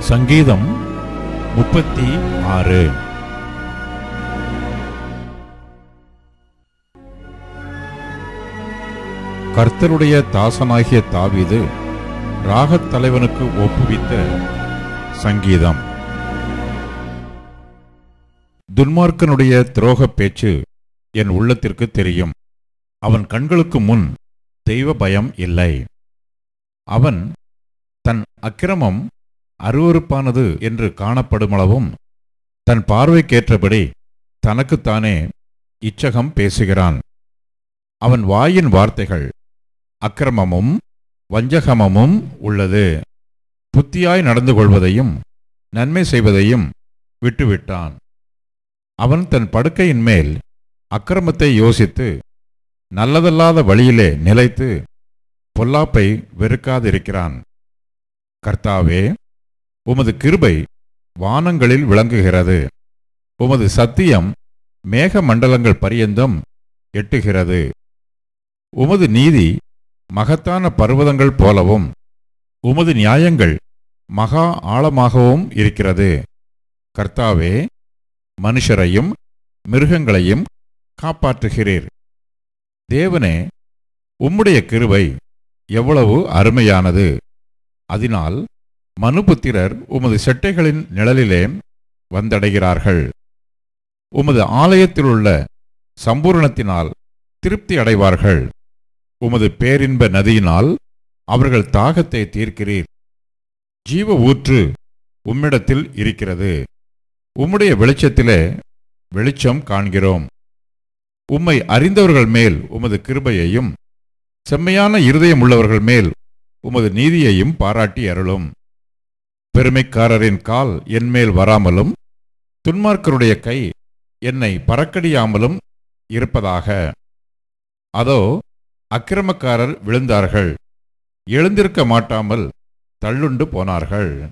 சங்கீதம் 36. கர்த்தருடைய தாசனாகிய தாவீது ராகத் தலைவனுக்கு ஒப்புவித்த சங்கீதம். துன்மார்க்கனுடைய துரோகப் பேச்சு என் உள்ளத்திற்கு தெரியும். அவன் கண்களுக்கு முன் தெய்வ பயம் இல்லை. அவன் தன் அக்கிரமம் அருவருப்பானது என்று காணப்படுமளவும் தன் பார்வைக்கேற்றபடி தனக்குத்தானே இச்சகம் பேசுகிறான். அவன் வாயின் வார்த்தைகள் அக்கிரமமும் வஞ்சகமும் உள்ளது. புத்தியாய் நடந்து கொள்வதையும் நன்மை செய்வதையும் விட்டுவிட்டான். அவன் தன் படுக்கையின் மேல் அக்கிரமத்தை யோசித்து நல்லதல்லாத வழியிலே நிலைத்து பொல்லாப்பை வெறுக்காதிருக்கிறான். கர்த்தாவே, உமது கிருபை வானங்களில் விளங்குகிறது. உமது சத்தியம் மேக மண்டலங்கள் பரியந்தம் எட்டுகிறது. உமது நீதி மகத்தான பர்வதங்கள் போலவும் உமது நியாயங்கள் மகா ஆழமாகவும் இருக்கிறது. கர்த்தாவே, மனுஷரையும் மிருகங்களையும் காப்பாற்றுகிறீர். தேவனே, உம்முடைய கிருபை எவ்வளவு அருமையானது! அதனால் மனுபுத்திரர் உமது செட்டைகளின் நிழலிலே வந்தடைகிறார்கள். உமது ஆலயத்திலுள்ள சம்பூரணத்தினால் திருப்தி அடைவார்கள். உமது பேரின்ப நதியினால் அவர்கள் தாகத்தை தீர்க்கிறீர். ஜீவ ஊற்று உம்மிடத்தில் இருக்கிறது. உம்முடைய வெளிச்சத்திலே வெளிச்சம் காண்கிறோம். உம்மை அறிந்தவர்கள் மேல் உமது கிருபையையும் செம்மையான இருதயம் உள்ளவர்கள் மேல் உமது நீதியையும் பாராட்டி அருளும். பெருமைக்காரரின் கால் என்மேல் வராமலும் துன்மார்க்கருடைய கை என்னை பறக்கடியாமலும் இருப்பதாக. அதோ, அக்கிரமக்காரர் விழுந்தார்கள், எழுந்திருக்க மாட்டாமல் தள்ளுண்டு போனார்கள்.